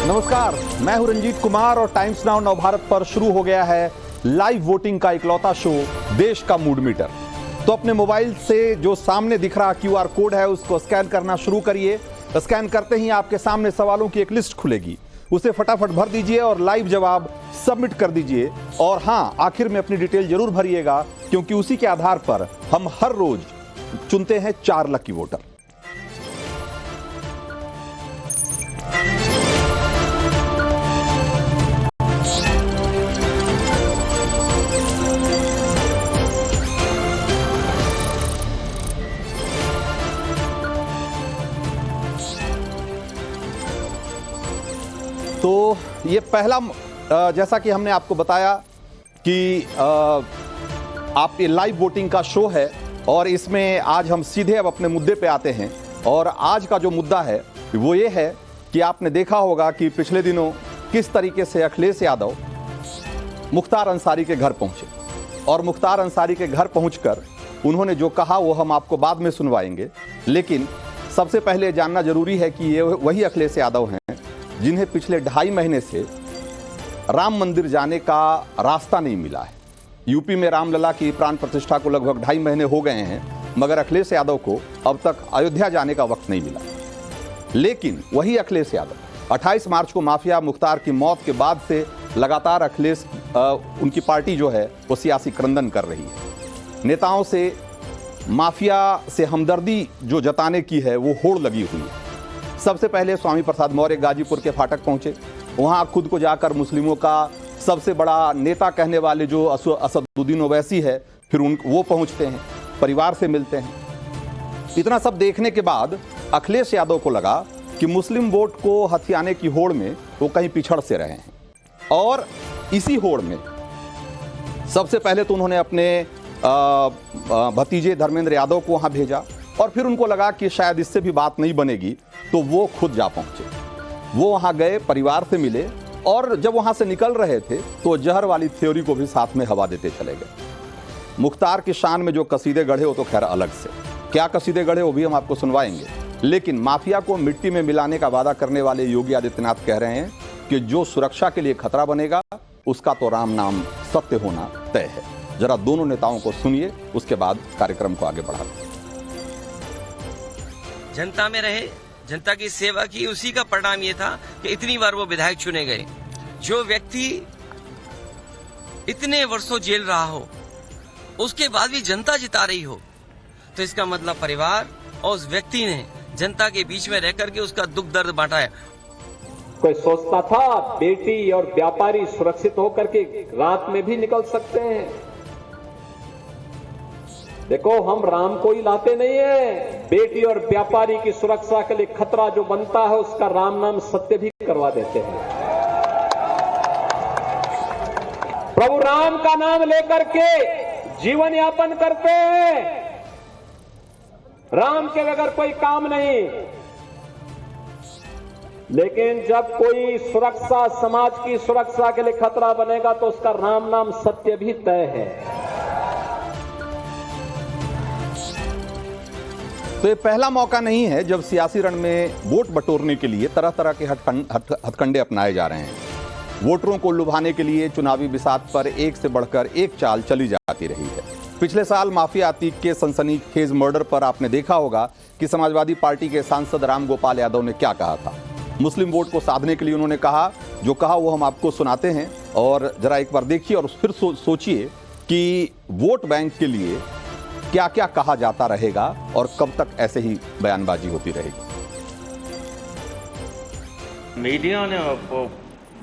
नमस्कार, मैं हूं रंजीत कुमार और टाइम्स नाउ नवभारत पर शुरू हो गया है लाइव वोटिंग का इकलौता शो देश का मूड मीटर। तो अपने मोबाइल से जो सामने दिख रहा क्यूआर कोड है उसको स्कैन करना शुरू करिए। स्कैन करते ही आपके सामने सवालों की एक लिस्ट खुलेगी, उसे फटाफट भर दीजिए और लाइव जवाब सबमिट कर दीजिए। और हाँ, आखिर में अपनी डिटेल जरूर भरिएगा, क्योंकि उसी के आधार पर हम हर रोज चुनते हैं 4 लकी वोटर। तो ये पहला, जैसा कि हमने आपको बताया कि आप ये लाइव वोटिंग का शो है और इसमें आज हम सीधे अब अपने मुद्दे पे आते हैं। और आज का जो मुद्दा है वो ये है कि आपने देखा होगा कि पिछले दिनों किस तरीके से अखिलेश यादव मुख्तार अंसारी के घर पहुंचे और मुख्तार अंसारी के घर पहुंचकर उन्होंने जो कहा वो हम आपको बाद में सुनवाएंगे। लेकिन सबसे पहले जानना जरूरी है कि ये वही अखिलेश यादव हैं जिन्हें पिछले 2.5 महीने से राम मंदिर जाने का रास्ता नहीं मिला है। यूपी में रामलला की प्राण प्रतिष्ठा को लगभग 2.5 महीने हो गए हैं, मगर अखिलेश यादव को अब तक अयोध्या जाने का वक्त नहीं मिला। लेकिन वही अखिलेश यादव 28 मार्च को माफिया मुख्तार की मौत के बाद से लगातार अखिलेश उनकी पार्टी जो है वो सियासी क्रंदन कर रही है। नेताओं से माफिया से हमदर्दी जो जताने की है वो होड़ लगी हुई है। सबसे पहले स्वामी प्रसाद मौर्य गाजीपुर के फाटक पहुंचे, वहां खुद को जाकर मुस्लिमों का सबसे बड़ा नेता कहने वाले जो असदुद्दीन ओवैसी है, फिर वो पहुंचते हैं, परिवार से मिलते हैं। इतना सब देखने के बाद अखिलेश यादव को लगा कि मुस्लिम वोट को हथियाने की होड़ में वो कहीं पिछड़ से रहे हैं। और इसी होड़ में सबसे पहले तो उन्होंने अपने भतीजे धर्मेंद्र यादव को वहां भेजा और फिर उनको लगा कि शायद इससे भी बात नहीं बनेगी, तो वो खुद जा पहुंचे। वो वहां गए, परिवार से मिले और जब वहां से निकल रहे थे तो जहर वाली थ्योरी को भी साथ में हवा देते चले गए। मुख्तार की शान में जो कसीदे गढ़े वो तो खैर अलग से, क्या कसीदे गढ़े वो भी हम आपको सुनवाएंगे। लेकिन माफिया को मिट्टी में मिलाने का वादा करने वाले योगी आदित्यनाथ कह रहे हैं कि जो सुरक्षा के लिए खतरा बनेगा उसका तो राम नाम सत्य होना तय है। जरा दोनों नेताओं को सुनिए, उसके बाद कार्यक्रम को आगे बढ़ाते हैं। जनता में रहे, जनता की सेवा की, उसी का परिणाम ये था कि इतनी बार वो विधायक चुने गए। जो व्यक्ति इतने वर्षों जेल रहा हो, उसके बाद भी जनता जिता रही हो, तो इसका मतलब परिवार और उस व्यक्ति ने जनता के बीच में रह करके उसका दुख दर्द बांटा है। कोई सोचता था बेटी और व्यापारी सुरक्षित होकर के रात में भी निकल सकते हैं। देखो, हम राम को ही लाते नहीं है, बेटी और व्यापारी की सुरक्षा के लिए खतरा जो बनता है उसका राम नाम सत्य भी करवा देते हैं। प्रभु राम का नाम लेकर के जीवन यापन करते हैं। राम के बगैर कोई काम नहीं। लेकिन जब कोई सुरक्षा, समाज की सुरक्षा के लिए खतरा बनेगा तो उसका राम नाम सत्य भी तय है। तो ये पहला मौका नहीं है जब सियासी रण में वोट बटोरने के लिए तरह तरह के हथकंडे अपनाए जा रहे हैं। वोटरों को लुभाने के लिए चुनावी बिसात पर एक से बढ़कर एक चाल चली जाती रही है। पिछले साल माफिया अतीक के सनसनीखेज मर्डर पर आपने देखा होगा कि समाजवादी पार्टी के सांसद राम गोपाल यादव ने क्या कहा था। मुस्लिम वोट को साधने के लिए उन्होंने कहा, जो कहा वो हम आपको सुनाते हैं और जरा एक बार देखिए और फिर सोचिए कि वोट बैंक के लिए क्या क्या कहा जाता रहेगा और कब तक ऐसे ही बयानबाजी होती रहेगी। मीडिया ने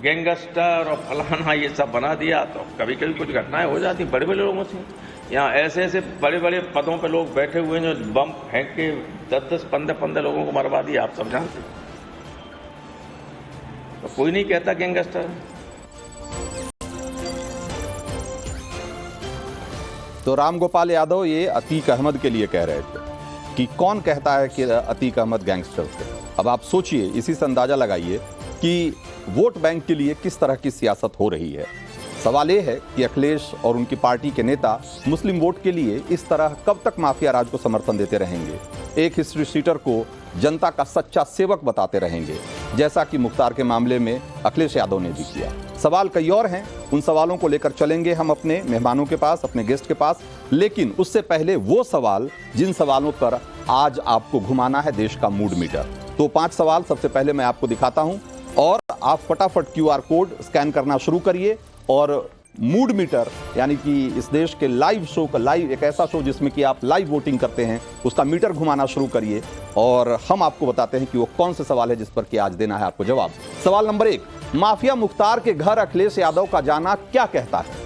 गैंगस्टर और फलाना ये सब बना दिया, तो कभी कभी कुछ घटनाएं हो जाती बड़े बड़े लोगों से। यहाँ ऐसे ऐसे बड़े बड़े पदों पे लोग बैठे हुए हैं जो बम फेंक के 10-10, 15-15 लोगों को मरवा दिया, आप सब जानते हैं। तो कोई नहीं कहता गैंगस्टर। तो राम गोपाल यादव ये अतीक अहमद के लिए कह रहे थे कि कौन कहता है कि अतीक अहमद गैंगस्टर थे। अब आप सोचिए, इसी से अंदाजा लगाइए कि वोट बैंक के लिए किस तरह की सियासत हो रही है। सवाल यह है कि अखिलेश और उनकी पार्टी के नेता मुस्लिम वोट के लिए इस तरह कब तक माफिया राज को समर्थन देते रहेंगे, एक हिस्ट्री शीटर को जनता का सच्चा सेवक बताते रहेंगे, जैसा कि मुख्तार के मामले में अखिलेश यादव ने भी किया। सवाल कई और हैं, उन सवालों को लेकर चलेंगे हम अपने मेहमानों के पास, अपने गेस्ट के पास, लेकिन उससे पहले वो सवाल जिन सवालों पर आज आपको घुमाना है देश का मूड मीटर। तो 5 सवाल सबसे पहले मैं आपको दिखाता हूं और आप फटाफट QR कोड स्कैन करना शुरू करिए और मूड मीटर यानी कि इस देश के लाइव शो का, लाइव एक ऐसा शो जिसमें कि आप लाइव वोटिंग करते हैं, उसका मीटर घुमाना शुरू करिए और हम आपको बताते हैं कि वो कौन से सवाल है जिस पर कि आज देना है आपको जवाब। सवाल नंबर 1, माफिया मुख्तार के घर अखिलेश यादव का जाना क्या कहता है?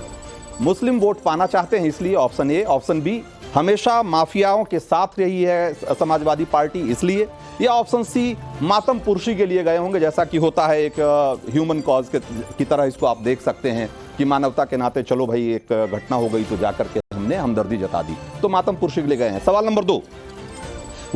मुस्लिम वोट पाना चाहते हैं इसलिए, ऑप्शन ए। ऑप्शन बी, हमेशा माफियाओं के साथ रही है समाजवादी पार्टी इसलिए, या ऑप्शन सी, मातम पुरुषी के लिए गए होंगे, जैसा कि होता है एक ह्यूमन कॉज की तरह इसको आप देख सकते हैं कि मानवता के नाते चलो भाई एक घटना हो गई तो जाकर के हमने हमदर्दी जता दी, तो मातम पुरुषी के लिए गए हैं। सवाल नंबर 2,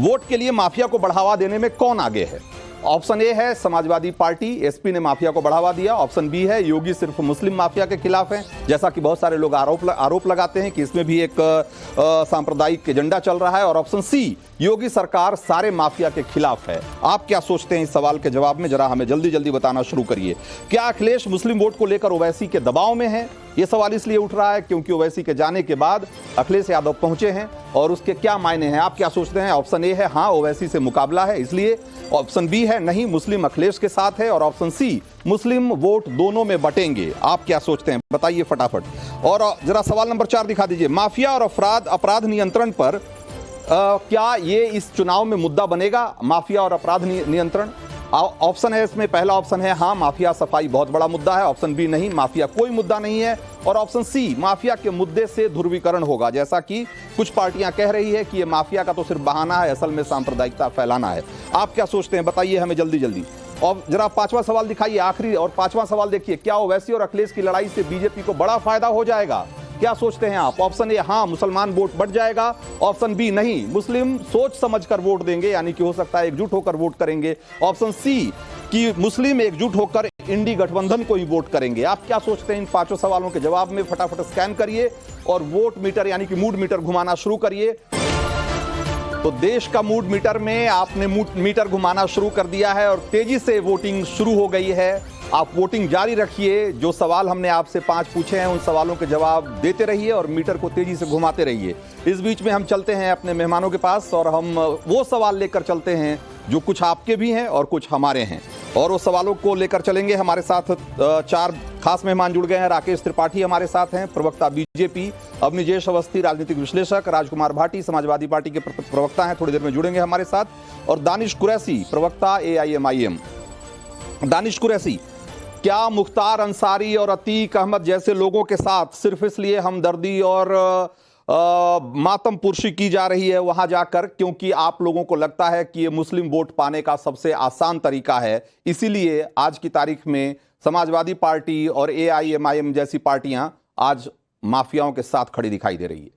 वोट के लिए माफिया को बढ़ावा देने में कौन आगे है? ऑप्शन ए है समाजवादी पार्टी, एसपी ने माफिया को बढ़ावा दिया। ऑप्शन बी है योगी सिर्फ मुस्लिम माफिया के खिलाफ हैं, जैसा कि बहुत सारे लोग आरोप लगाते हैं कि इसमें भी एक सांप्रदायिक एजेंडा चल रहा है। और ऑप्शन सी, योगी सरकार सारे माफिया के खिलाफ है। आप क्या सोचते हैं इस सवाल के जवाब में? जरा हमें जल्दी जल्दी बताना शुरू करिए। क्या अखिलेश मुस्लिम वोट को लेकर ओवैसी के दबाव में है? यह सवाल इसलिए उठ रहा है क्योंकि ओवैसी के जाने के बाद अखिलेश यादव पहुंचे हैं और उसके क्या मायने हैं, आप क्या सोचते हैं? ऑप्शन ए है हाँ ओवैसी से मुकाबला है इसलिए, ऑप्शन बी है नहीं मुस्लिम अखिलेश के साथ है, और ऑप्शन सी, मुस्लिम वोट दोनों में बटेंगे। आप क्या सोचते हैं बताइए फटाफट। और जरा सवाल नंबर 4 दिखा दीजिए। माफिया और अपराध नियंत्रण पर क्या ये इस चुनाव में मुद्दा बनेगा? माफिया और अपराध नियंत्रण, ऑप्शन है इसमें, पहला ऑप्शन है हाँ माफिया सफाई बहुत बड़ा मुद्दा है। ऑप्शन बी, नहीं माफिया कोई मुद्दा नहीं है। और ऑप्शन सी, माफिया के मुद्दे से ध्रुवीकरण होगा, जैसा कि कुछ पार्टियां कह रही है कि ये माफिया का तो सिर्फ बहाना है, असल में सांप्रदायिकता फैलाना है। आप क्या सोचते हैं बताइए हमें जल्दी जल्दी। और जरा 5वां सवाल दिखाइए, आखिरी और 5वां सवाल देखिए। क्या ओवैसी और अखिलेश की लड़ाई से बीजेपी को बड़ा फायदा हो जाएगा? क्या सोचते हैं आप? ऑप्शन ए हाँ मुसलमान वोट बढ़ जाएगा। ऑप्शन बी, नहीं मुस्लिम सोच समझकर वोट देंगे, यानी कि हो सकता है एकजुट होकर वोट करेंगे। ऑप्शन सी, कि मुस्लिम एकजुट होकर इंडी गठबंधन को ही वोट करेंगे। आप क्या सोचते हैं इन 5 सवालों के जवाब में? फटाफट स्कैन करिए और वोट मीटर यानी कि मूड मीटर घुमाना शुरू करिए। तो देश का मूड मीटर में आपने मीटर घुमाना शुरू कर दिया है और तेजी से वोटिंग शुरू हो गई है। आप वोटिंग जारी रखिए। जो सवाल हमने आपसे 5 पूछे हैं उन सवालों के जवाब देते रहिए और मीटर को तेजी से घुमाते रहिए। इस बीच में हम चलते हैं अपने मेहमानों के पास और हम वो सवाल लेकर चलते हैं जो कुछ आपके भी हैं और कुछ हमारे हैं, और वो सवालों को लेकर चलेंगे। हमारे साथ 4 खास मेहमान जुड़ गए हैं। राकेश त्रिपाठी हमारे साथ हैं, प्रवक्ता बीजेपी, अवनिजेश अवस्थी राजनीतिक विश्लेषक, राजकुमार भाटी समाजवादी पार्टी के प्रवक्ता हैं, थोड़ी देर में जुड़ेंगे हमारे साथ, और दानिश कुरैशी प्रवक्ता AIMIM। दानिश कुरैशी, क्या मुख्तार अंसारी और अतीक अहमद जैसे लोगों के साथ सिर्फ इसलिए हमदर्दी और मातम पुरशी की जा रही है वहां जाकर क्योंकि आप लोगों को लगता है कि ये मुस्लिम वोट पाने का सबसे आसान तरीका है, इसीलिए आज की तारीख में समाजवादी पार्टी और AIMIM जैसी पार्टियां आज माफियाओं के साथ खड़ी दिखाई दे रही है?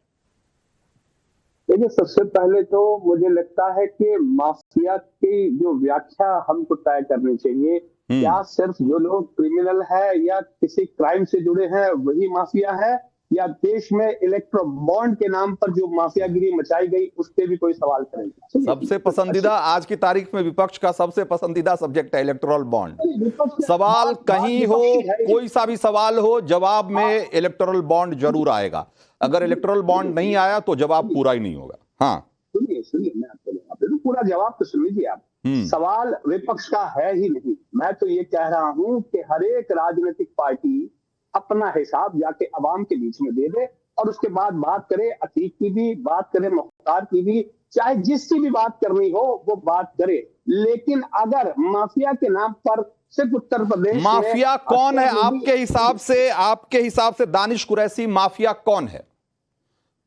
देखिए, सबसे पहले तो मुझे लगता है कि माफिया की जो व्याख्या हमको तय करनी चाहिए। क्या सिर्फ जो लोग क्रिमिनल है या किसी क्राइम से जुड़े हैं वही माफिया है, या देश में इलेक्ट्रो बॉन्ड के नाम पर जो माफियागिरी मचाई गई उस पर भी कोई सवाल करेंगे? सबसे पसंदीदा आज की तारीख में विपक्ष का सबसे पसंदीदा सब्जेक्ट है इलेक्टोरल बॉन्ड। सवाल कहीं हो, कोई सा भी सवाल हो, जवाब में इलेक्टोरल बॉन्ड जरूर आएगा। अगर इलेक्टोरल बॉन्ड नहीं आया तो जवाब पूरा ही नहीं होगा। हाँ सुनिए मैं आपको पूरा जवाब तो सुन लीजिए आप। सवाल विपक्ष का है ही नहीं। मैं तो ये कह रहा हूं कि हर एक राजनीतिक पार्टी अपना हिसाब जाके अवाम के बीच में दे दे और उसके बाद बात करे, अतीक की भी बात करे, मुख्तार की भी, चाहे जिसकी भी बात करनी हो वो बात करे। लेकिन अगर माफिया के नाम पर सिर्फ उत्तर प्रदेश माफिया कौन है आपके हिसाब से? आपके हिसाब से दानिश कुरैशी, माफिया कौन है?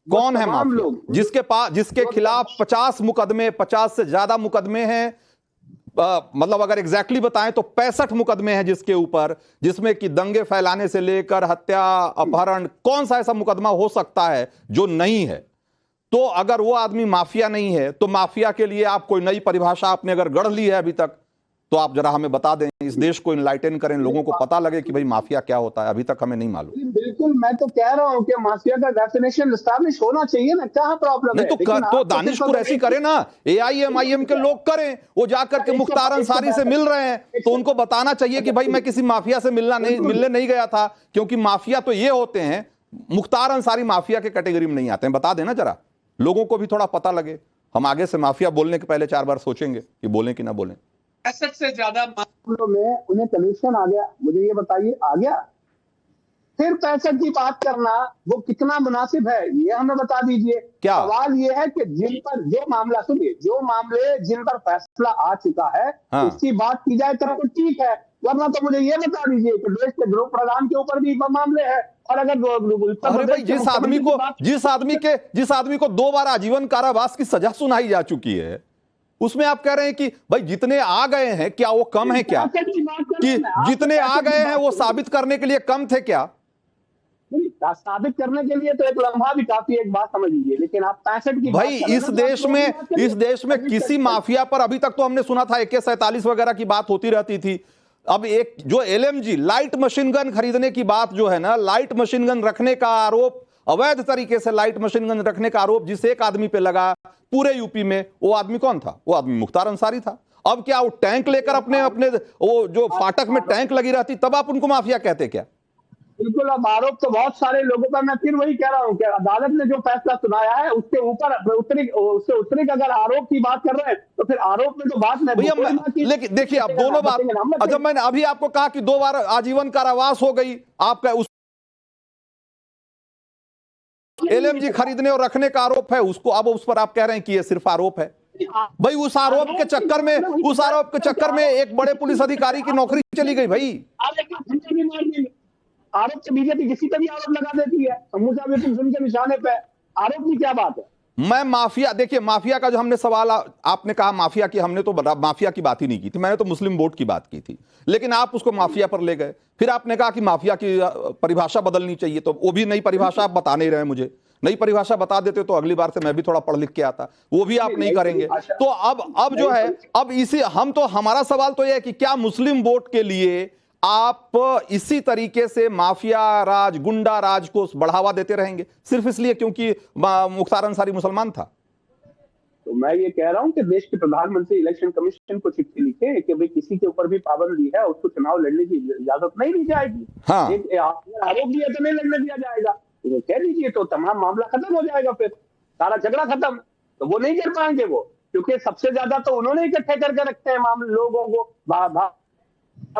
कौन है माफिया जिसके खिलाफ 50 मुकदमे, 50 से ज्यादा मुकदमे हैं? मतलब अगर एग्जैक्टली बताएं तो 65 मुकदमे हैं जिसके ऊपर, जिसमें कि दंगे फैलाने से लेकर हत्या, अपहरण, कौन सा ऐसा मुकदमा हो सकता है जो नहीं है? तो अगर वो आदमी माफिया नहीं है तो माफिया के लिए आप कोई नई परिभाषा आपने अगर गढ़ ली है अभी तक तो आप जरा हमें बता दें इस देश को इनलाइटन करें, लोगों को पता लगे कि भाई माफिया क्या होता है। अभी तक हमें नहीं मालूम। बिल्कुल, मैं तो कह रहा हूँ कि माफिया का डेफिनेशन एस्टैब्लिश होना चाहिए ना, क्या प्रॉब्लम है? तो दानिश कुरैशी करे ना, AIM के लोग करें, वो जाकर के मुख्तार अंसारी से मिल रहे हैं तो उनको बताना चाहिए कि भाई मैं किसी माफिया से मिलने नहीं गया था, क्योंकि माफिया तो ये होते हैं, मुख्तार अंसारी माफिया के कैटेगरी में नहीं आते हैं। बता देना जरा, लोगों को भी थोड़ा पता लगे। हम आगे से माफिया बोलने के पहले 4 बार सोचेंगे कि बोलें कि ना बोलें। 65 से ज्यादा मामलों में उन्हें कमीशन आ गया, मुझे ये बताइए आ गया? फिर 65 की बात करना वो कितना मुनासिब है, ये हमें बता दीजिए। क्या सवाल ये है कि जिन पर जो मामला, सुनिए, जो मामले जिन पर फैसला आ चुका है, हाँ। उसकी बात की जाए तो ठीक है, वरना तो मुझे ये बता दीजिए कि देश के गृह प्रधान के ऊपर भी मामले हैं। और अगर अरे भाई, जिस आदमी को 2 बार आजीवन कारावास की सजा सुनाई जा चुकी है, उसमें आप कह रहे हैं कि भाई जितने आ गए हैं क्या वो कम है क्या? कि जितने आ गए हैं वो साबित करने के लिए कम थे क्या? साबित करने के लिए तो एक लम्हा भी काफी, एक बात समझ लीजिए। लेकिन आप 65 की भाई इस देश में किसी माफिया पर अभी तक तो हमने सुना था AK-47 वगैरह की बात होती रहती थी। अब एक जो LMG लाइट मशीन गन खरीदने की बात जो है ना, लाइट मशीन गन रखने का आरोप, अवैध तरीके से लाइट मशीन गन रखने का आरोप जिस एक आदमी पे लगा पूरे यूपी में, वो आदमी कौन था? वो आदमी मुख्तार अंसारी था। अब क्या वो टैंक लेकर अपने वो जो फाटक में टैंक लगी रहती, तब आप उनको माफिया कहते क्या? बिल्कुल, अब आरोप तो बहुत सारे लोगों पर, मैं फिर वही कह रहा हूं कि अदालत ने जो फैसला सुनाया है उसके ऊपर उससे उत्तरी अगर आरोप की बात कर रहे हैं तो फिर आरोप में तो बात नहीं। लेकिन देखिए, अब दोनों बात, जब मैंने अभी आपको कहा कि 2 बार आजीवन कारावास हो गई आपका, उस LMG खरीदने और रखने का आरोप है, उसको अब उस पर आप कह रहे हैं कि ये सिर्फ आरोप है। भाई उस आरोप के चक्कर में एक बड़े पुलिस अधिकारी की नौकरी चली गई। भाई आरोप से बीजेपी किसी पर भी आरोप लगा देती है, मूसा बेगम के निशाने पे, आरोप की क्या बात है? मैं माफिया, देखिए माफिया का जो हमने सवाल, आपने कहा माफिया की, हमने तो माफिया की बात ही नहीं की थी, मैंने तो मुस्लिम वोट की बात की थी, लेकिन आप उसको माफिया पर ले गए। फिर आपने कहा कि माफिया की परिभाषा बदलनी चाहिए, तो वो भी नई परिभाषा आप बता नहीं रहे मुझे। नई परिभाषा बता देते तो अगली बार से मैं भी थोड़ा पढ़ लिख के आता, वो भी आप नहीं करेंगे। तो अब जो है, अब इसी हमारा सवाल तो यह है कि क्या मुस्लिम वोट के लिए आप इसी तरीके से माफिया राज, गुंडा राज को बढ़ावा देते रहेंगे सिर्फ इसलिए क्योंकि मुख्तार अंसारी मुसलमान था? तो मैं ये कह रहा हूं कि देश के प्रधानमंत्री इलेक्शन कमीशन को चिट्ठी लिखे कि भाई किसी के ऊपर भी पाबंदी है, उसको चुनाव लड़ने की इजाजत नहीं दी जाएगी। हाँ। आरोप भी है तो नहीं लड़ने दिया जाएगा, तो कह दीजिए, तो तमाम मामला खत्म हो जाएगा, फिर सारा झगड़ा खत्म। तो वो नहीं कर पाएंगे वो, क्योंकि सबसे ज्यादा तो उन्होंने इकट्ठे करके रखते हैं मामले लोगों को भारतीय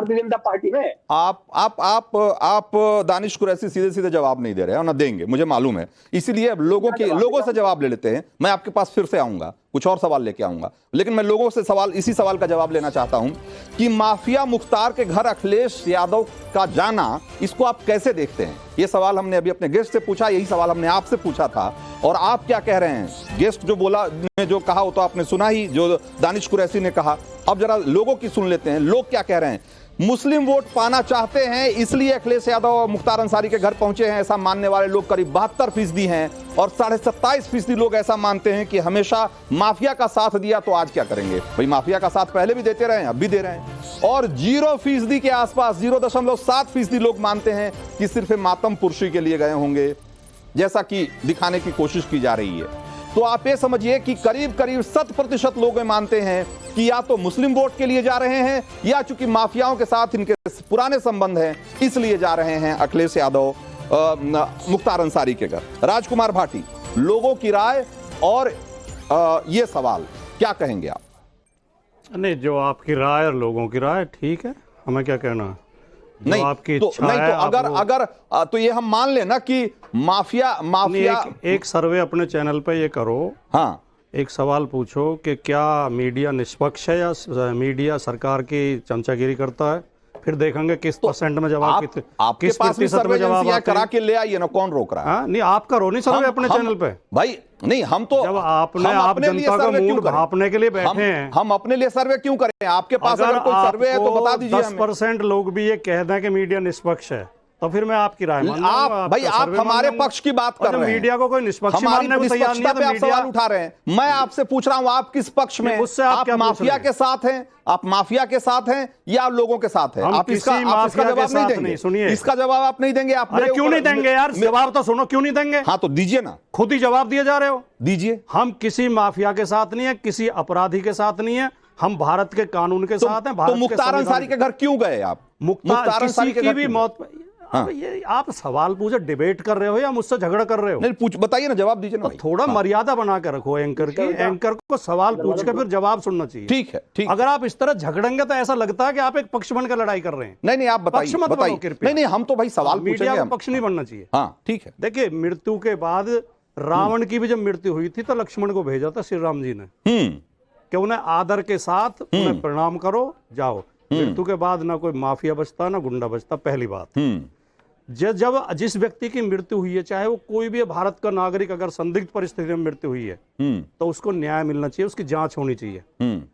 जनता पार्टी में। आप दानिश कुरैशी सीधे जवाब नहीं दे रहे हैं और ना देंगे, मुझे मालूम है, इसीलिए अब लोगों से जवाब ले लेते हैं। मैं आपके पास फिर से आऊंगा, कुछ और सवाल लेके आऊंगा, लेकिन मैं लोगों से इसी सवाल का जवाब लेना चाहता हूं कि माफिया मुख्तार के घर अखिलेश यादव का जाना, इसको आप कैसे देखते हैं? ये सवाल हमने अभी अपने गेस्ट से पूछा, यही सवाल हमने आपसे पूछा था, और आप क्या कह रहे हैं? गेस्ट जो बोला, जो कहा वो तो आपने सुना ही, जो दानिश कुरैशी ने कहा। अब जरा लोगों की सुन लेते हैं, लोग क्या कह रहे हैं। मुस्लिम वोट पाना चाहते हैं, इसलिए अखिलेश यादव और मुख्तार अंसारी के घर पहुंचे हैं, ऐसा मानने वाले लोग करीब 72% हैं, और 27.5% लोग ऐसा मानते हैं कि हमेशा माफिया का साथ दिया तो आज क्या करेंगे। भाई माफिया का साथ पहले भी देते रहे हैं, अब भी दे रहे हैं। और 0% के आसपास 0.7% लोग मानते हैं कि सिर्फ मातम पुरुषी के लिए गए होंगे, जैसा कि दिखाने की कोशिश की जा रही है। तो आप ये समझिए कि करीब 100% लोग मानते हैं कि या तो मुस्लिम वोट के लिए जा रहे हैं, या चूंकि माफियाओं के साथ इनके पुराने संबंध हैं इसलिए जा रहे हैं अखिलेश यादव मुख्तार अंसारी के घर। राजकुमार भाटी, लोगों की राय और ये सवाल क्या कहेंगे आप? नहीं, जो आपकी राय और लोगों की राय ठीक है, हमें क्या कहना। नहीं आपकी तो अगर तो ये हम मान लेना कि माफिया एक सर्वे अपने चैनल पे ये करो। हाँ, एक सवाल पूछो कि क्या मीडिया निष्पक्ष है या मीडिया सरकार की चमचागिरी करता है, फिर देखेंगे किस परसेंट में जवाब, आपके पास भी सर्वे एजेंसियां करा के ले आइए ना, कौन रोक रहा है? नहीं, आप करो नहीं सर्वे अपने चैनल पे भाई। नहीं, हम तो जब आप जनता का मूड भापने के लिए बैठे हैं, हम अपने लिए सर्वे क्यों करें? आपके पास अगर कोई सर्वे है तो बता दीजिए। 10% लोग भी ये कह दें कि मीडिया निष्पक्ष है, तो फिर मैं आपकी राय मानूंगा, आप आपका भाई आप सर्वे हमारे मानूंगा। पक्ष की बात कर रहे हैं, मीडिया को कोई निष्पक्ष हमारी मानने को तैयार नहीं है, निष्पक्षता पे आप तो मीडिया सवाल उठा रहे हैं। मैं आपसे पूछ रहा हूं आप किस पक्ष में, मुझसे आप क्या पूछ माफिया रहे हैं? के साथ हैं, आप माफिया के साथ हैं या लोगों के साथ हैं? हम आप इसका किसी माफिया के जवाब नहीं साथ देंगे? नहीं, सुनिए। इसका जवाब आप नहीं देंगे? आप अरे मेरे क्यों ऊपर- नहीं देंगे यार, जवाब तो सुनो, क्यों नहीं देंगे? हाँ तो दीजिए ना, खुद ही जवाब दिए जा रहे हो। दीजिए। हम किसी माफिया के साथ नहीं है, किसी अपराधी के साथ नहीं है, हम भारत के कानून के साथ हैं। तो मुख्तार अंसारी के घर क्यों गए आप? मुख्तार अंसारी की भी मौत। हाँ। ये आप सवाल पूछे, डिबेट कर रहे हो या मुझसे झगड़ा कर रहे हो? नहीं पूछ, बताइए ना, जवाब दीजिए ना भाई। थोड़ा मर्यादा बना के रखो एंकर की। एंकर को सवाल पूछ के फिर जवाब सुनना चाहिए। ठीक है, ठीक। अगर आप इस तरह झगड़ेंगे तो ऐसा लगता है कि आप एक पक्ष बनकर लड़ाई कर रहे हैं। नहीं आप बताइए, पक्ष मत बनो बताइए। कृपया। नहीं हम तो भाई सवाल मीडिया पूछेंगे का हम। पक्ष नहीं बनना चाहिए। हाँ ठीक है। देखिए, मृत्यु के बाद रावण की भी जब मृत्यु हुई थी तो लक्ष्मण को भेजा था श्री राम जी ने कि उन्हें आदर के साथ उन्हें प्रणाम करो, जाओ। मृत्यु के बाद ना कोई माफिया बचता ना गुंडा बचता, पहली बात। जब जिस व्यक्ति की मृत्यु हुई है, चाहे वो कोई भी भारत का नागरिक, अगर संदिग्ध परिस्थिति में मृत्यु हुई है तो उसको न्याय मिलना चाहिए, उसकी जांच होनी चाहिए।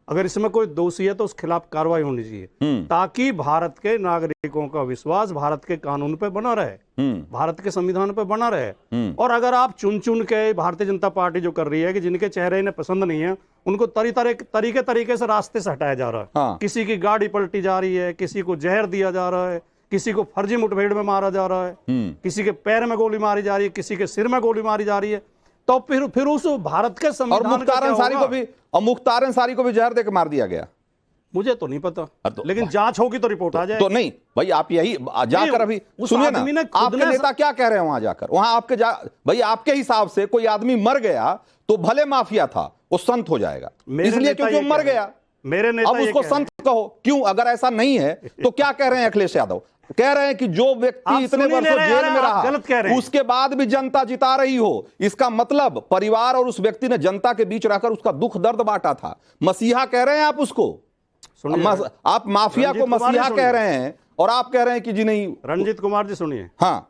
अगर इसमें कोई दोषी है तो उस खिलाफ कार्रवाई होनी चाहिए, ताकि भारत के नागरिकों का विश्वास भारत के कानून पे बना रहे, भारत के संविधान पे बना रहे। और अगर आप चुन चुन के भारतीय जनता पार्टी जो कर रही है कि जिनके चेहरे इन्हें पसंद नहीं है उनको तरीके से रास्ते से हटाया जा रहा है। हाँ। किसी की गाड़ी पलटी जा रही है, किसी को जहर दिया जा रहा है, किसी को फर्जी मुठभेड़ में मारा जा रहा है, किसी के पैर में गोली मारी जा रही है, किसी के सिर में गोली मारी जा रही है, तो फिर उस भारत के संविधान और मुख्तार अंसारी को भी जहर देकर मार दिया गया। मुझे तो नहीं पता, तो लेकिन जांच होगी तो रिपोर्ट आ जाएगी। तो नहीं भाई, आप यही जाकर अभी सुनिए ना, आपके नेता क्या कह रहे हैं वहां जाकर? वहां भाई आपके हिसाब से कोई आदमी मर गया तो भले माफिया था, वो संत हो जाएगा, इसलिए क्योंकि वो मर गया। मेरे नेता अब उसको संत कहो क्यों? अगर ऐसा नहीं है तो क्या कह रहे हैं अखिलेश यादव? कह रहे हैं कि जो व्यक्ति इतने वर्षों जेल में रहा उसके बाद भी जनता जिता रही हो, इसका मतलब परिवार और उस व्यक्ति ने जनता के बीच रहकर उसका दुख दर्द बांटा था। मसीहा कह रहे हैं आप उसको, आप माफिया को मसीहा कह रहे हैं और आप कह रहे हैं कि जी नहीं। रंजीत कुमार जी सुनिए, हाँ,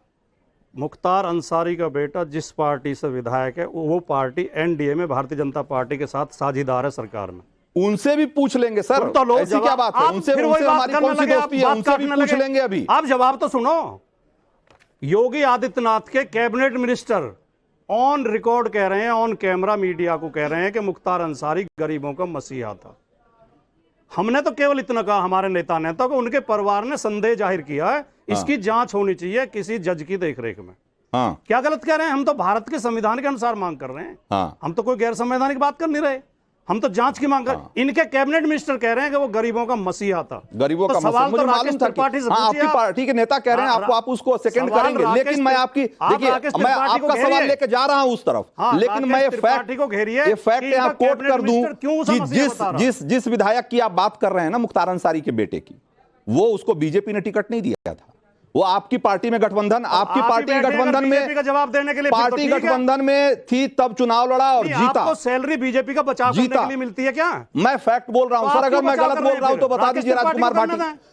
मुख्तार अंसारी का बेटा जिस पार्टी से विधायक है वो पार्टी एनडीए में भारतीय जनता पार्टी के साथ साझीदार है सरकार में। उनसे भी पूछ लेंगे सर, तो ऐसी क्या बात है? उनसे हमारी कौन सी दोस्ती है? उनसे भी पूछ लेंगे। अभी आप जवाब तो सुनो। योगी आदित्यनाथ के कैबिनेट मिनिस्टर ऑन रिकॉर्ड कह रहे हैं, ऑन कैमरा मीडिया को कह रहे हैं कि मुख्तार अंसारी गरीबों का मसीहा था। हमने तो केवल इतना कहा, हमारे नेता ने तो, कि उनके परिवार ने संदेह जाहिर किया है, इसकी जांच होनी चाहिए किसी जज की देखरेख में। हाँ। क्या गलत कह रहे हैं? हम तो भारत के संविधान के अनुसार मांग कर रहे हैं। हाँ। हम तो कोई गैर संवैधानिक बात कर नहीं रहे, हम तो जांच की मांग कर। इनके कैबिनेट मिनिस्टर कह रहे हैं कि वो गरीबों का मसीहा था। गरीबों का सवाल मुझे तो मालूम था कि आपकी पार्टी के नेता कह रहे हैं, आप उसको सेकंड करेंगे, लेकिन मैं आपकी देखिए, मैं आपका सवाल लेके जा रहा हूं उस तरफ, लेकिन मैं ये फैक्ट यहाँ कोट कर दूं कि जिस विधायक की आप बात कर रहे हैं ना, मुख्तार अंसारी के बेटे की, वो उसको बीजेपी ने टिकट नहीं दिया था। वो आपकी पार्टी में गठबंधन, आपकी पार्टी गठबंधन में का जवाब देने के लिए पार्टी गठबंधन में थी, तब चुनाव लड़ा और जीता। आपको सैलरी बीजेपी का बचाव करने के लिए मिलती है क्या? मैं फैक्ट बोल रहा हूं सर, अगर मैं गलत बोल रहा हूं तो बता दीजिए।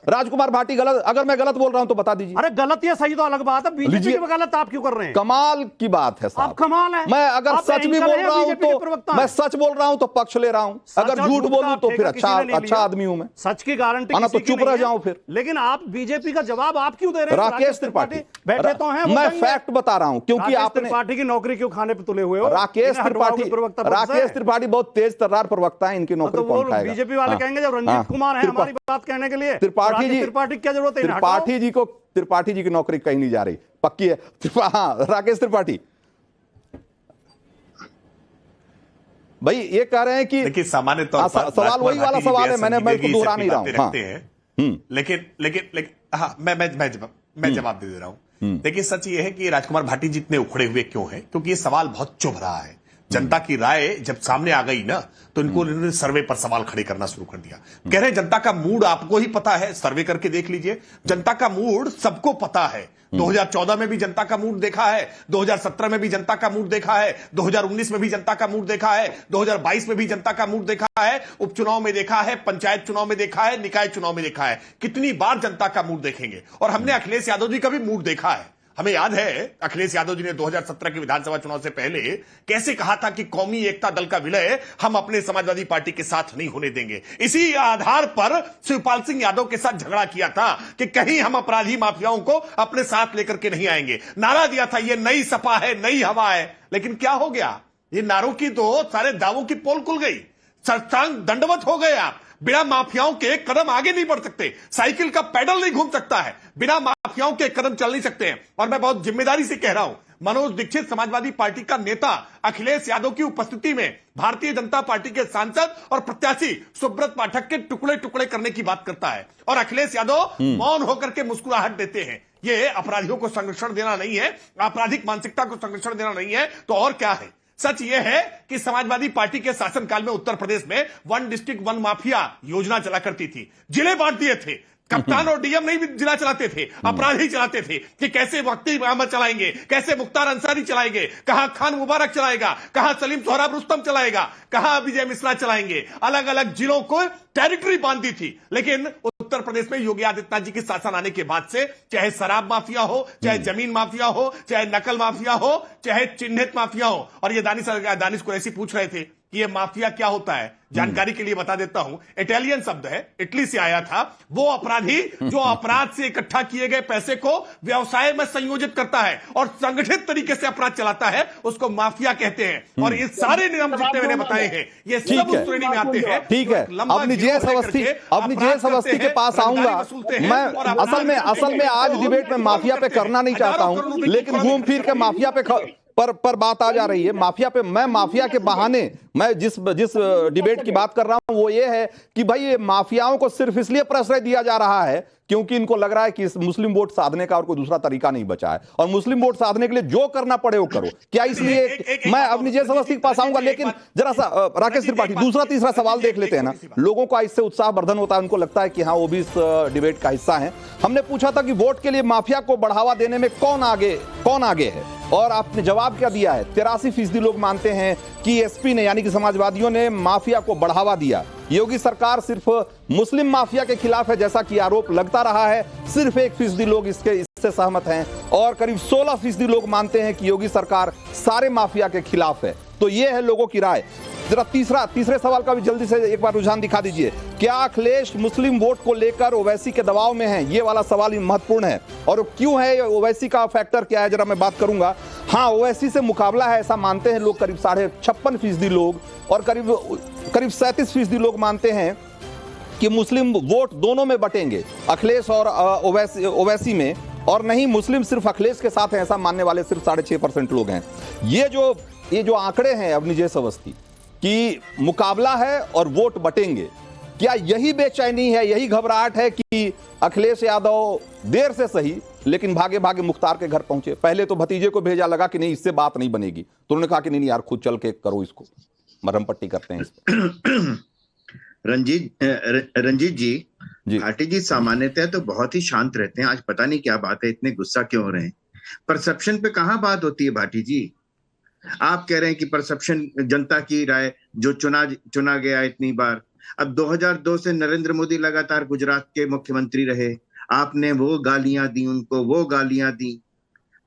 राजकुमार भाटी गलत, अगर मैं गलत बोल रहा हूं तो बता दीजिए। अरे गलत या सही तो अलग बात है, बीजेपी में गलत आप क्यों कर रहे हैं? कमाल की बात है साहब, कमाल है। मैं अगर सच भी बोल रहा हूं तो मैं सच बोल रहा हूं तो पक्ष ले रहा हूं, अगर झूठ बोलूं तो फिर अच्छा आदमी हूं मैं। सच की गारंटी तो चुप रह जाऊं फिर। लेकिन आप बीजेपी का जवाब आप क्यों दे रहे हैं? राकेश त्रिपाठी बैठे तो हैं, मैं फैक्ट बता रहा हूं, क्योंकि आपने पार्टी की नौकरी क्यों खाने पे तुले हुए हो? राकेश त्रिपाठी बहुत तेज तर्रार प्रवक्ता है, इनकी नौकरी कौन खाएगा? बीजेपी वाले कहेंगे जब रंजीत कुमार है हमारी बात कहने के लिए, त्रिपाठी की क्या जरूरत है? त्रिपाठी जी की नौकरी कहीं नहीं जा रही, पक्की है। राकेश त्रिपाठी भाई ये कह रहे हैं कि देखिए, सामान्य तौर पर सवाल वही वाला सवाल है, मैं दोहरा नहीं रहा हूं। लेकिन हाँ, मैं जवाब दे रहा हूं। देखिए, सच ये है कि राजकुमार भाटी जी इतने उखड़े हुए क्यों हैं? क्योंकि ये सवाल बहुत चुभ रहा है। जनता की राय जब सामने आ गई ना, तो इन्होंने सर्वे पर सवाल खड़े करना शुरू कर दिया। कह रहे जनता का मूड आपको ही पता है, सर्वे करके देख लीजिए। जनता का मूड सबको पता है। 2014 में भी जनता का मूड देखा है, 2017 में भी जनता का मूड देखा है, 2019 में भी जनता का मूड देखा है, 2022 में भी जनता का मूड देखा है, उपचुनाव में देखा है, पंचायत चुनाव में देखा है, निकाय चुनाव में देखा है। कितनी बार जनता का मूड देखेंगे? और हमने अखिलेश यादव जी का भी मूड देखा है। हमें याद है अखिलेश यादव जी ने 2017 के विधानसभा चुनाव से पहले कैसे कहा था कि कौमी एकता दल का विलय हम अपने समाजवादी पार्टी के साथ नहीं होने देंगे। इसी आधार पर शिवपाल सिंह यादव के साथ झगड़ा किया था कि कहीं हम अपराधी माफियाओं को अपने साथ लेकर के नहीं आएंगे। नारा दिया था ये नई सपा है, नई हवा है, लेकिन क्या हो गया? ये नारों की तो सारे दावों की पोल खुल गई, सरसांग दंडवत हो गए। आप बिना माफियाओं के कदम आगे नहीं बढ़ सकते, साइकिल का पैडल नहीं घूम सकता है, बिना माफियाओं के कदम चल नहीं सकते हैं। और मैं बहुत जिम्मेदारी से कह रहा हूं, मनोज दीक्षित समाजवादी पार्टी का नेता अखिलेश यादव की उपस्थिति में भारतीय जनता पार्टी के सांसद और प्रत्याशी सुब्रत पाठक के टुकड़े टुकड़े करने की बात करता है, और अखिलेश यादव मौन होकर के मुस्कुराहट देते हैं। ये अपराधियों को संरक्षण देना नहीं है, आपराधिक मानसिकता को संरक्षण देना नहीं है, तो और क्या है? सच यह है कि समाजवादी पार्टी के शासनकाल में उत्तर प्रदेश में 1 डिस्ट्रिक्ट 1 माफिया योजना चला करती थी, जिले बांट दिए थे। कप्तान और डीएम नहीं जिला चलाते थे, अपराधी चलाते थे कि कैसे वक्ती अहमद चलाएंगे, कैसे मुख्तार अंसारी चलाएंगे, कहां खान मुबारक चलाएगा, कहां सलीम सोहराब रुस्तम चलाएगा, कहां विजय मिश्रा चलाएंगे। अलग अलग जिलों को टेरिटरी बांधी थी। लेकिन उत्तर प्रदेश में योगी आदित्यनाथ जी के शासन आने के बाद से चाहे शराब माफिया हो, चाहे जमीन माफिया हो, चाहे नकल माफिया हो, चाहे चिन्हित माफिया हो। और ये दानिश कुरैशी पूछ रहे थे कि ये माफिया क्या होता है, जानकारी के लिए बता देता हूं। इटालियन शब्द है, इटली से आया था। वो अपराधी जो अपराध से इकट्ठा किए गए पैसे को व्यवसाय में संयोजित करता है और संगठित तरीके से अपराध चलाता है, उसको माफिया कहते हैं। और ये सारे नियम जितने मैंने बताए हैं, ये सब उस श्रेणी में आते हैं। ठीक है, अपनी जेएस अवस्थी के पास आऊंगा मैं। असल में आज डिबेट में माफिया पे करना नहीं चाहता हूं, लेकिन घूम फिर के माफिया पे पर बात आ जा रही है। माफिया पे, मैं माफिया के बहाने, मैं जिस डिबेट की बात कर रहा हूं वो ये है कि भाई ये माफियाओं को सिर्फ इसलिए प्रश्रय दिया जा रहा है क्योंकि इनको लग रहा है कि इस मुस्लिम वोट साधने का और कोई दूसरा तरीका नहीं बचा है, और मुस्लिम वोट साधने के लिए जो करना पड़े वो करो। क्या इसलिए मैं अपनी जेएस अवस्थी के पास आऊंगा, लेकिन जरा सा राकेश त्रिपाठी दूसरा तीसरा सवाल देख लेते हैं ना। लोगों का इससे उत्साह वर्धन होता है, उनको लगता है कि हाँ वो भी इस डिबेट का हिस्सा है। हमने पूछा था कि वोट के लिए माफिया को बढ़ावा देने में कौन आगे है, और आपने जवाब क्या दिया है? 83% लोग मानते हैं कि एसपी ने, यानी कि समाजवादियों ने माफिया को बढ़ावा दिया। योगी सरकार सिर्फ मुस्लिम माफिया के खिलाफ है जैसा कि आरोप लगता रहा है, सिर्फ 1% लोग इससे सहमत हैं, और करीब 16% लोग मानते हैं कि योगी सरकार सारे माफिया के खिलाफ है। तो ये है लोगों की राय। जरा तीसरे सवाल का भी जल्दी से एक बार रुझान दिखा दीजिए। क्या अखिलेश मुस्लिम वोट को लेकर ओवैसी के दबाव में है? ये वाला सवाल महत्वपूर्ण है, और क्यों है? ओवैसी का फैक्टर क्या है, जरा मैं बात करूंगा। हाँ, ओवैसी से मुकाबला है ऐसा मानते हैं लोग, करीब 56.5% लोग, और करीब 37% लोग मानते हैं कि मुस्लिम वोट दोनों में बटेंगे, अखिलेश और ओवैसी में, और नहीं मुस्लिम सिर्फ अखिलेश के साथ है ऐसा मानने वाले सिर्फ 6.5% लोग हैं। ये जो आंकड़े हैं अपनी जेएस अवस्थी कि मुकाबला है और वोट बटेंगे, क्या यही बेचैनी है, यही घबराहट है कि अखिलेश यादव देर से सही लेकिन भागे भागे मुख्तार के घर पहुंचे? पहले तो भतीजे को भेजा, लगा कि नहीं इससे बात नहीं बनेगी, तो उन्होंने कहा कि नहीं यार खुद चल के करो, इसको मरहम पट्टी करते हैं इस पर। रंजीत जी, भाटी जी सामान्यतः तो बहुत ही शांत रहते हैं, आज पता नहीं क्या बात है, इतने गुस्सा क्यों हो रहे हैं? परसेप्शन पे कहां बात होती है भाटी जी? आप कह रहे हैं कि परसेप्शन जनता की राय जो चुना गया इतनी बार। अब 2002 से नरेंद्र मोदी लगातार गुजरात के मुख्यमंत्री रहे, आपने वो गालियां दी उनको, वो गालियां दी।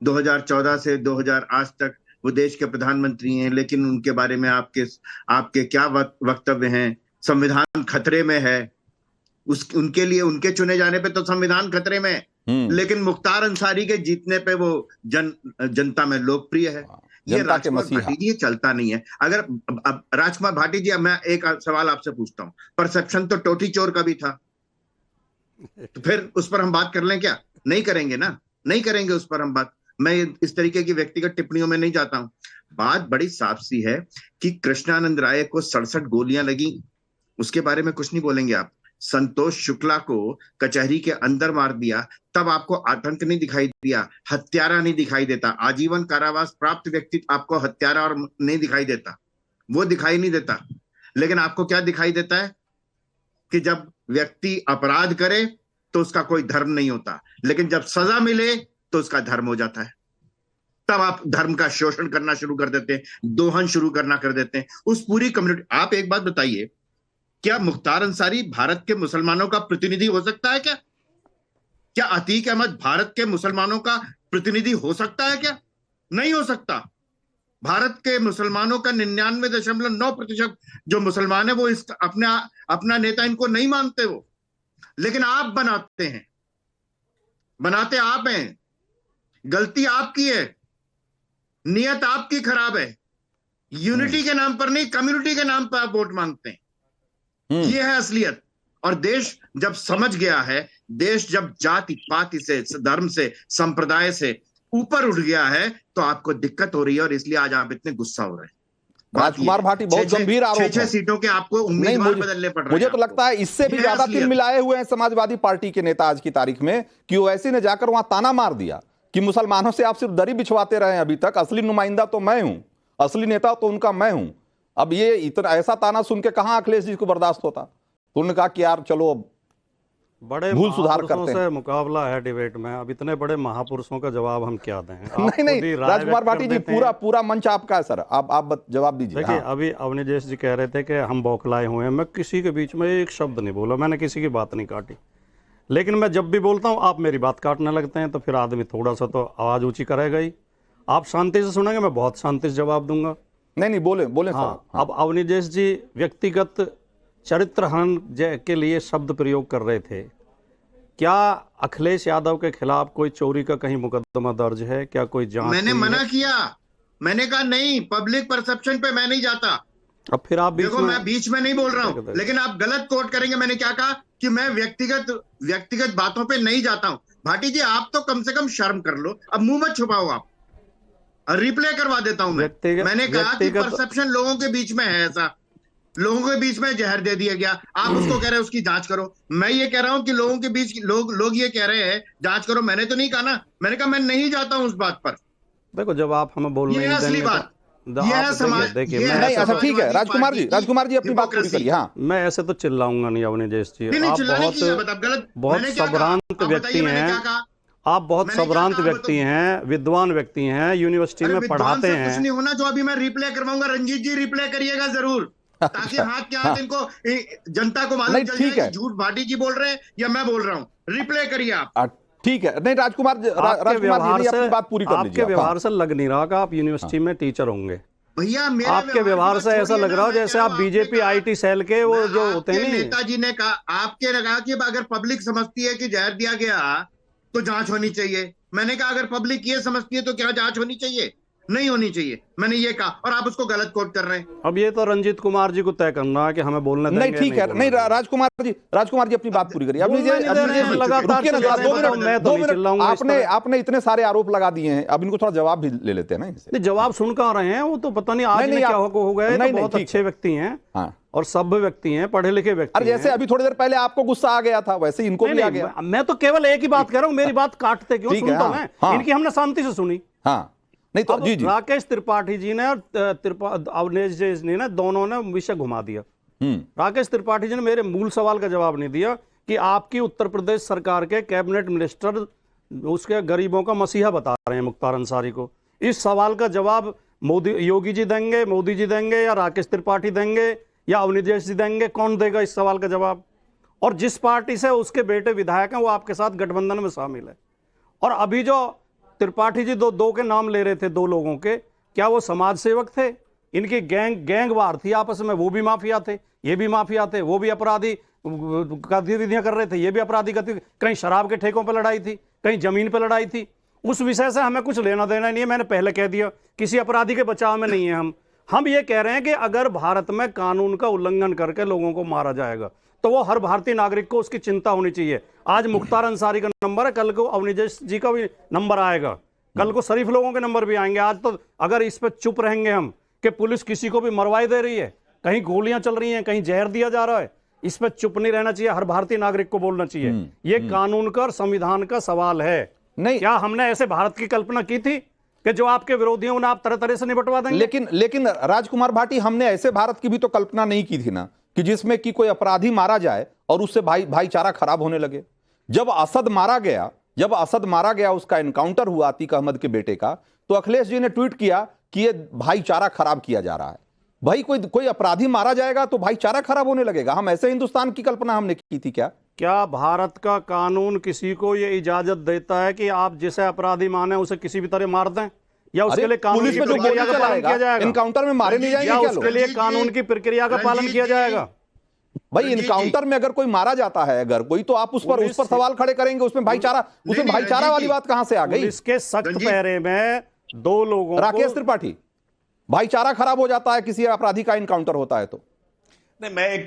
2014 से 2000 आज तक वो देश के प्रधानमंत्री हैं, लेकिन उनके बारे में आपके क्या वक्तव्य हैं? संविधान खतरे में है, उनके लिए, उनके चुने जाने पे तो संविधान खतरे में है, लेकिन मुख्तार अंसारी के जीतने पे वो जनता में लोकप्रिय है। ये राजकुमार भाटी जी चलता नहीं है। अगर अब राजकुमार भाटी जी, अब मैं एक सवाल आपसे पूछता हूं, परसेप्शन तो टोटी चोर का भी था, तो फिर उस पर हम बात कर लें क्या? नहीं करेंगे ना, नहीं करेंगे उस पर हम बात। मैं इस तरीके की व्यक्तिगत टिप्पणियों में नहीं जाता हूं। बात बड़ी साफ सी है कि कृष्णानंद राय को 67 गोलियां लगी, उसके बारे में कुछ नहीं बोलेंगे आप। संतोष शुक्ला को कचहरी के अंदर मार दिया, तब आपको आतंक नहीं दिखाई दिया, हत्यारा नहीं दिखाई देता। आजीवन कारावास प्राप्त व्यक्ति आपको हत्यारा और नहीं दिखाई देता, वो दिखाई नहीं देता। लेकिन आपको क्या दिखाई देता है कि जब व्यक्ति अपराध करे तो उसका कोई धर्म नहीं होता, लेकिन जब सजा मिले तो उसका धर्म हो जाता है। तब आप धर्म का शोषण करना शुरू कर देते हैं, दोहन शुरू करना कर देते हैं उस पूरी कम्युनिटी। आप एक बात बताइए, क्या मुख्तार अंसारी भारत के मुसलमानों का प्रतिनिधि हो सकता है? क्या अतीक अहमद भारत के मुसलमानों का प्रतिनिधि हो सकता है? क्या नहीं हो सकता। भारत के मुसलमानों का 99.9% जो मुसलमान है वो इस अपना नेता इनको नहीं मानते वो, लेकिन आप बनाते हैं, बनाते आप हैं। गलती आपकी है, नियत आपकी खराब है। यूनिटी के नाम पर नहीं, कम्युनिटी के नाम पर आप वोट मांगते हैं। ये है असलियत। और देश जब समझ गया है, देश जब जाति पाति से, धर्म से, संप्रदाय से ऊपर उठ गया है, तो आपको दिक्कत हो रही है और इसलिए आज आप इतने गुस्सा हो रहे हैं। राजकुमार भाटी बहुत गंभीर आरोप है। 6 सीटों के आपको उम्मीदवार बदलने पड़ रहे हैं। मुझे तो लगता है इससे भी ज्यादा तिल मिलाए हुए हैं समाजवादी पार्टी के नेता आज की तारीख में, कि ओवैसी ने जाकर वहां ताना मार दिया कि मुसलमानों से आप सिर्फ दरी बिछवाते रहे हैं अभी तक, असली नुमाइंदा तो मैं हूं, असली नेता तो उनका मैं हूं। अब ये इतना ऐसा ताना सुन के कहां अखिलेश जी को बर्दाश्त होता। तो उन्होंने कहा कि यार चलो बड़े भूल सुधार करते से मुकाबला है डिबेट में। अब इतने बड़े महापुरुषों का जवाब हम क्या दें? नहीं राजकुमार भाटी जी, पूरा मंच आपका है सर, आप जवाब दीजिए। देखिए, अभी अवनीश जी कह रहे थे कि हम बौखलाए हुए हैं। मैं किसी के बीच में एक शब्द नहीं बोला, मैंने किसी की बात नहीं काटी। लेकिन मैं जब भी बोलता हूं आप मेरी बात काटने लगते हैं, तो फिर आदमी थोड़ा सा तो आवाज ऊंची करेगा ही। आप शांति से सुनेंगे, मैं बहुत शांति से जवाब दूंगा। नहीं बोले हाँ। अब अवनीश जी व्यक्तिगत चरित्र हनन के लिए शब्द प्रयोग कर रहे थे। क्या अखिलेश यादव के खिलाफ कोई चोरी का कहीं मुकदमा दर्ज है? क्या कोई जांच? मैंने मना किया, मैंने कहा नहीं, पब्लिक परसेप्शन पे मैं नहीं जाता। अब फिर आप देखो, मैं बीच में नहीं बोल रहा हूं, लेकिन आप गलत कोट करेंगे। मैंने क्या कहा कि मैं व्यक्तिगत बातों पे नहीं जाता हूं। भाटी जी, आप तो कम से कम शर्म कर लो, अब मुंह मत छुपाओ। आप रिप्ले करवा देता हूं मैंने कहा कि परसेप्शन लोगों के बीच में है, ऐसा लोगों के बीच में जहर दे दिया गया। आप उसको कह रहे हैं उसकी जांच करो। मैं ये कह रहा हूं कि लोगों के बीच लोग ये कह रहे हैं जांच करो। मैंने तो नहीं कहा ना, मैंने कहा मैं नहीं जाता हूं उस बात पर। देखो, जब आप हमें बोल रहे हैं असली बात, ये है समाज। देखिए, नहीं, अच्छा ठीक है, राजकुमार जी अपनी बात पूरी करिए। हाँ, मैं ऐसे तो चिल्लाऊंगा नहीं अवनीश जी। आप बहुत सभ्रांत व्यक्ति हैं, आप बहुत सभ्रांत व्यक्ति हैं, विद्वान व्यक्ति हैं, यूनिवर्सिटी में पढ़ाते हैं। कुछ नहीं होना जो अभी मैं रिप्ले करवाऊंगा। रंजीत जी रिप्ले करिएगा जरूर, ताकि हाथ के हाथ इनको जनता को मालूम चल जाए कि झूठ भाटी जी बोल रहे हैं या मैं बोल रहा हूं। रिप्ले करिए आप। ठीक है। नहीं राजकुमार जी अपनी बात पूरी कर लीजिए। आपके व्यवहार से लग नहीं रहा कि आप यूनिवर्सिटी में टीचर होंगे भैया। आपके व्यवहार से ऐसा लग रहा हो जैसे आप बीजेपी आईटी सेल के वो जो होते हैं। नेताजी ने कहा, आपके लगा कि अगर पब्लिक समझती है कि जहर दिया गया तो जांच होनी चाहिए। मैंने कहा अगर पब्लिक ये समझती है तो क्या जांच होनी चाहिए? नहीं होनी चाहिए, मैंने ये कहा। और आप उसको गलत कोट कर रहे हैं। अब ये तो रंजीत कुमार जी को तय करना है कि हमें बोलने देंगे। नहीं ठीक है, नहीं राजकुमार जी अपनी बात पूरी करिए। आपने इतने सारे आरोप लगा दिए हैं, अब इनको थोड़ा जवाब भी ले लेते हैं ना। जवाब सुनकर आ रहे हैं, वो तो पता नहीं आज क्या हो गए। बहुत अच्छे व्यक्ति हैं और सभ्य व्यक्ति हैं, पढ़े लिखे व्यक्ति। जैसे अभी थोड़ी देर पहले आपको गुस्सा आ गया था, वैसे इनको भी आ गया। मैं तो केवल एक ही बात कह रहा हूँ, मेरी बात काटते क्यों? सुनता मैं, इनकी हमने शांति से सुनी। हाँ, नहीं तो जी राकेश त्रिपाठी जी ने और अवनीश जी ने दोनों ने विषय घुमा दिया। राकेश त्रिपाठी जी ने मेरे मूल सवाल का जवाब नहीं दिया कि आपकी उत्तर प्रदेश सरकार के कैबिनेट मिनिस्टर उसके गरीबों का मसीहा बता रहे हैं मुख्तार अंसारी को। इस सवाल का जवाब योगी जी देंगे, मोदी जी देंगे, या राकेश त्रिपाठी देंगे, या अवनीश जी देंगे? कौन देगा इस सवाल का जवाब? और जिस पार्टी से उसके बेटे विधायक हैं वो आपके साथ गठबंधन में शामिल है। और अभी जो त्रिपाठी जी दो के नाम ले रहे थे, 2 लोगों के, क्या वो समाज सेवक थे? इनकी गैंग वार थी आपस में, वो भी माफिया थे, ये भी माफिया थे, वो भी अपराधी गतिविधियां कर रहे थे, ये भी अपराधी गतिविधि। कहीं शराब के ठेकों पर लड़ाई थी, कहीं जमीन पर लड़ाई थी। उस विषय से हमें कुछ लेना देना नहीं है। मैंने पहले कह दिया, किसी अपराधी के बचाव में नहीं है हम ये कह रहे हैं कि अगर भारत में कानून का उल्लंघन करके लोगों को मारा जाएगा तो वो हर भारतीय नागरिक को उसकी चिंता होनी चाहिए। आज मुख्तार अंसारी का नंबर है, कल को अवनीश जी का भी नंबर आएगा, कल को शरीफ लोगों के नंबर भी आएंगे। आज तो अगर इस पर चुप रहेंगे हम कि पुलिस किसी को भी मरवाई दे रही है, कहीं गोलियां चल रही हैं, कहीं जहर दिया जा रहा है, इस पर चुप नहीं रहना चाहिए। हर भारतीय नागरिक को बोलना चाहिए। ये कानून का और संविधान का सवाल है। नहीं, क्या हमने ऐसे भारत की कल्पना की थी कि जो आपके विरोधियों उन्हें आप तरह तरह से निपटवा देंगे? लेकिन राजकुमार भाटी, हमने ऐसे भारत की भी तो कल्पना नहीं की थी ना, कि जिसमें कि कोई अपराधी मारा जाए और उससे भाईचारा खराब होने लगे। जब असद मारा गया, उसका एनकाउंटर हुआ अतीक अहमद के बेटे का, तो अखिलेश जी ने ट्वीट किया कि ये भाईचारा खराब किया जा रहा है। भाई कोई अपराधी मारा जाएगा तो भाईचारा खराब होने लगेगा? हम ऐसे हिंदुस्तान की कल्पना हमने की थी क्या? क्या भारत का कानून किसी को ये इजाजत देता है कि आप जिसे अपराधी माने उसे किसी भी तरह मार दें, या उसके लिए कानून पुलिस की में जो प्रक्रिया का पालन किया जाएगा? इनकाउंटर में मारे नहीं जाएंगे या क्या उसके लोग? लिए कानून की प्रक्रिया का पालन किया जाएगा? भाई इनकाउंटर में अगर कोई मारा जाता है, अगर कोई, तो आप उस पर सवाल खड़े करेंगे। उसमें भाईचारा वाली बात कहां से आ गई? इसके सख्त पहरे में 2 लोगों, राकेश त्रिपाठी, भाईचारा खराब हो जाता है किसी अपराधी का इनकाउंटर होता है तो? नहीं, मैं एक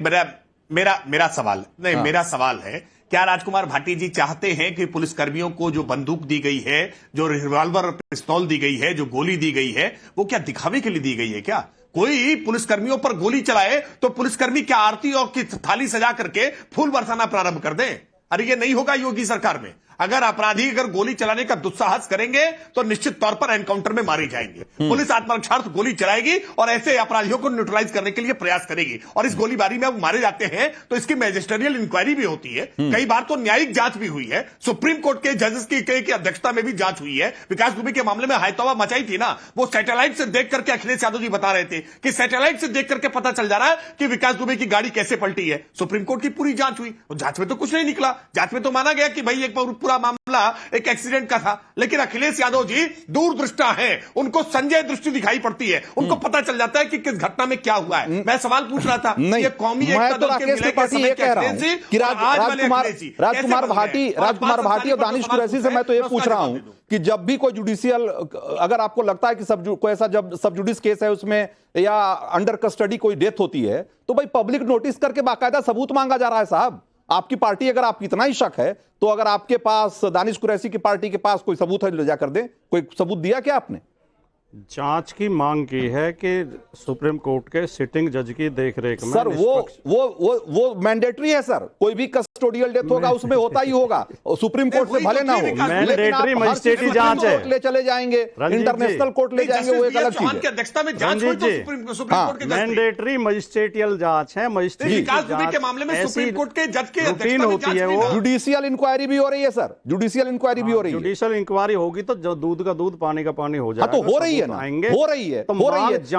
मेरा सवाल नहीं, मेरा सवाल है, क्या राजकुमार भाटी जी चाहते हैं कि पुलिसकर्मियों को जो बंदूक दी गई है, जो रिवॉल्वर पिस्तौल दी गई है, जो गोली दी गई है, वो क्या दिखावे के लिए दी गई है? क्या कोई पुलिसकर्मियों पर गोली चलाए तो पुलिसकर्मी क्या आरती और की थाली सजा करके फूल बरसाना प्रारंभ कर दें? अरे ये नहीं होगा योगी सरकार में। अगर अपराधी गोली चलाने का दुस्साहस करेंगे तो निश्चित तौर पर एनकाउंटर में मारे जाएंगे। पुलिस आत्मरक्षार्थ गोली चलाएगी और ऐसे अपराधियों को न्यूट्रलाइज करने के लिए प्रयास करेगी, और इस गोलीबारी में अब मारे जाते हैं तो इसकी मैजिस्ट्रियल इंक्वायरी भी होती है। कई बार तो न्यायिक जांच भी हुई है, सुप्रीम कोर्ट के जजेस की अध्यक्षता में भी जांच हुई है। विकास दुबे के मामले में हायतौबा मचाई थी ना, वो सैटेलाइट से देख करके अखिलेश यादव जी बता रहे थे कि सैटेलाइट से देख करके पता चल जा रहा है कि विकास दुबे की गाड़ी कैसे पलटी है। सुप्रीम कोर्ट की पूरी जांच हुई, जांच में तो कुछ नहीं निकला। जांच में तो माना गया कि भाई एक पूरा मामला एक एक्सीडेंट का था, लेकिन अखिलेश यादव जी दूरदृष्टा हैं, उनको संजय दृष्टि दिखाई पड़ती है, उनको पता चल जाता है कि किस घटना में क्या हुआ है। मैं सवाल पूछ रहा था, ये कौमी एकता दल के विलय के समय के अखिलेश जी और आज वाले अखिलेश जी, राजकुमार भाटी और दानिश कुरैशी से मैं तो ये पूछ रहा हूं कि जब भी कोई जुडिशियल, अगर आपको लगता है कि कोई ऐसा जब सब जुडिस केस है उसमें या अंडर कस्टडी कोई डेथ होती है, तो भाई पब्लिक नोटिस करके बाकायदा सबूत मांगा जा रहा है साहब। आपकी पार्टी, अगर आपको इतना ही शक है तो अगर आपके पास, दानिश कुरैशी की पार्टी के पास कोई सबूत है ले जा कर दे। कोई सबूत दिया क्या आपने? जांच की मांग की है कि सुप्रीम कोर्ट के सिटिंग जज की देखरेख में। सर वो मैंडेटरी है सर, कोई भी कस्टोडियल डेथ होगा उसमें होता ही होगा, और सुप्रीम कोर्ट से भले ना हो, मैंडेटरी मजिस्ट्रेटी जांच है, ले चले जाएंगे, इंटरनेशनल कोर्ट ले जाएंगे, वो एक अलग चीज है। मैंडेटरी मजिस्ट्रेटियल जांच है, मजिस्ट्रेट के मामले में सुप्रीम कोर्ट के जज की रूटीन होती है वो। जुडिशियल इंक्वायरी भी हो रही है सर, जुडिशियल इंक्वायरी भी हो रही है। जुडिशियल इंक्वायरी होगी तो जो दूध का दूध पानी का पानी हो जाएगा। तो हो रही है ना, हो रही है,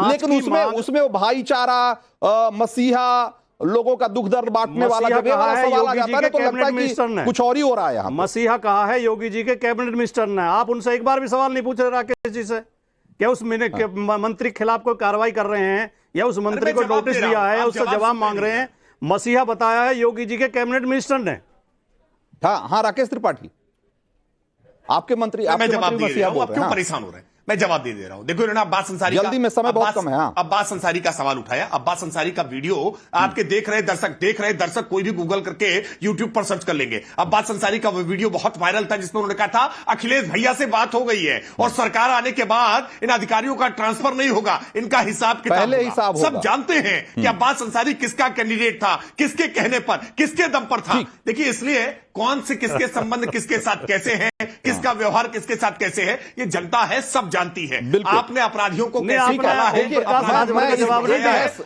लेकिन उसमें वो भाईचारा, मसीहा, लोगों का दुख दर्द बांटने वाला जब ये वाला सवाल आ जाता है तो लगता है कि कुछ और ही हो रहा है यहाँ। मसीहा कहा है योगी जी के कैबिनेट मिनिस्टर ने। आप उनसे एक बार भी सवाल नहीं पूछ रहे राकेश जी से, क्या उस मंत्री के खिलाफ कोई कार्रवाई कर रहे हैं, या उस मंत्री को नोटिस दिया है, या उससे जवाब मांग रहे हैं? मसीहा बताया है योगी जी के कैबिनेट मिनिस्टर ने। हाँ, राकेश त्रिपाठी, आपके मंत्री, मैं जवाब दे रहा हूं, आप क्यों परेशान हो रहे हैं? मैं जवाब दे रहा हूं। देखो, इन्होंने अब्बास अंसारी, जल्दी में समय बहुत कम है। हाँ, अब्बास अंसारी का सवाल उठाया। अब्बास अंसारी का वीडियो आपके देख रहे दर्शक कोई भी गूगल करके यूट्यूब पर सर्च कर लेंगे। अब्बास अंसारी का वीडियो बहुत वायरल था, जिसमें उन्होंने कहा था अखिलेश भैया से बात हो गई है और सरकार आने के बाद इन अधिकारियों का ट्रांसफर नहीं होगा, इनका हिसाब किताब सब जानते हैं कि अब्बास अंसारी किसका कैंडिडेट था, किसके कहने पर, किसके दम पर था। देखिए, इसलिए कौन से किसके संबंध किसके साथ कैसे हैं, किसका व्यवहार किसके साथ कैसे है, ये जनता है, सब जानती है। आपने अपराधियों को कैसे कहा है?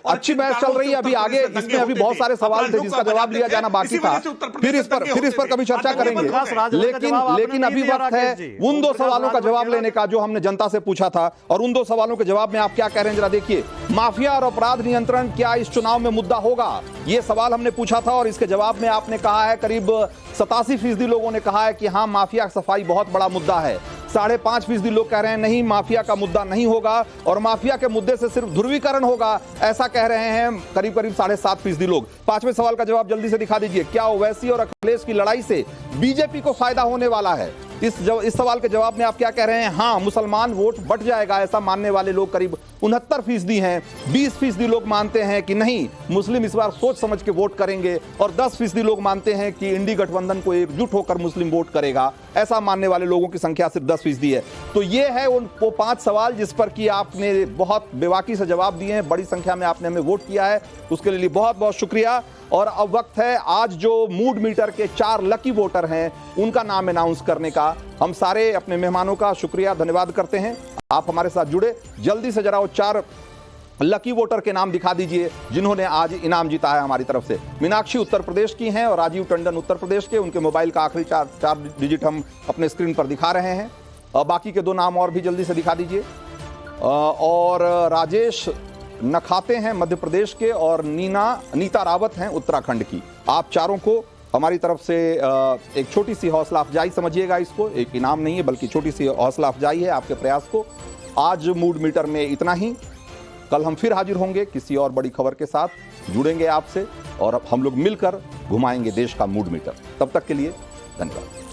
अच्छी बहस चल रही है अभी आगे, इसमें अभी बहुत सारे सवाल थे जिसका जवाब लिया जाना बाकी था, फिर इस पर कभी चर्चा करेंगे। लेकिन अभी वक्त है उन 2 सवालों का जवाब लेने का जो हमने जनता से पूछा था, और उन 2 सवालों के जवाब में आप क्या कह रहे हैं जरा देखिए। माफिया और अपराध नियंत्रण क्या इस चुनाव में मुद्दा होगा, यह सवाल हमने पूछा था, और इसके जवाब में आपने कहा है, करीब 87% लोगों ने कहा है कि हाँ, माफिया सफाई बहुत बड़ा मुद्दा है। 5.5% लोग कह रहे हैं नहीं, माफिया का मुद्दा नहीं होगा और माफिया के मुद्दे से सिर्फ ध्रुवीकरण होगा, ऐसा कह रहे हैं करीब 7.5% लोग। 5वें सवाल का जवाब जल्दी से दिखा दीजिए। क्या ओवैसी और अखिलेश की लड़ाई से बीजेपी को फायदा होने वाला है? इस सवाल के जवाब में आप क्या कह रहे हैं? हाँ, मुसलमान वोट बढ़ जाएगा, ऐसा मानने वाले लोग करीब 69% हैं। 20% लोग मानते हैं कि नहीं, मुस्लिम इस बार सोच समझ के वोट करेंगे, और 10% लोग मानते हैं कि इंडी गठबंधन को एकजुट होकर मुस्लिम वोट करेगा, ऐसा मानने वाले लोगों की संख्या सिर्फ 10% है। तो ये है वो 5 सवाल जिस पर कि आपने बहुत बेबाकी से जवाब दिए हैं, बड़ी संख्या में आपने हमें वोट किया है, उसके लिए बहुत बहुत शुक्रिया। और अब वक्त है आज जो मूड मीटर के 4 लकी वोटर हैं उनका नाम अनाउंस करने का। हम सारे अपने मेहमानों का शुक्रिया धन्यवाद करते हैं, आप हमारे साथ जुड़े। जल्दी से जरा वो 4 लकी वोटर के नाम दिखा दीजिए जिन्होंने आज इनाम जीता है हमारी तरफ से। मीनाक्षी उत्तर प्रदेश की हैं और राजीव टंडन उत्तर प्रदेश के। उनके मोबाइल का आखिरी 4 डिजिट हम अपने स्क्रीन पर दिखा रहे हैं, और बाकी के 2 नाम और भी जल्दी से दिखा दीजिए। और राजेश नखाते हैं मध्य प्रदेश के, और नीता रावत हैं उत्तराखंड की। आप चारों को हमारी तरफ से एक छोटी सी हौसला अफजाई समझिएगा इसको, एक इनाम नहीं है बल्कि छोटी सी हौसला अफजाई है आपके प्रयास को। आज मूड मीटर में इतना ही। कल हम फिर हाजिर होंगे किसी और बड़ी खबर के साथ, जुड़ेंगे आपसे और हम लोग मिलकर घुमाएंगे देश का मूड मीटर। तब तक के लिए धन्यवाद।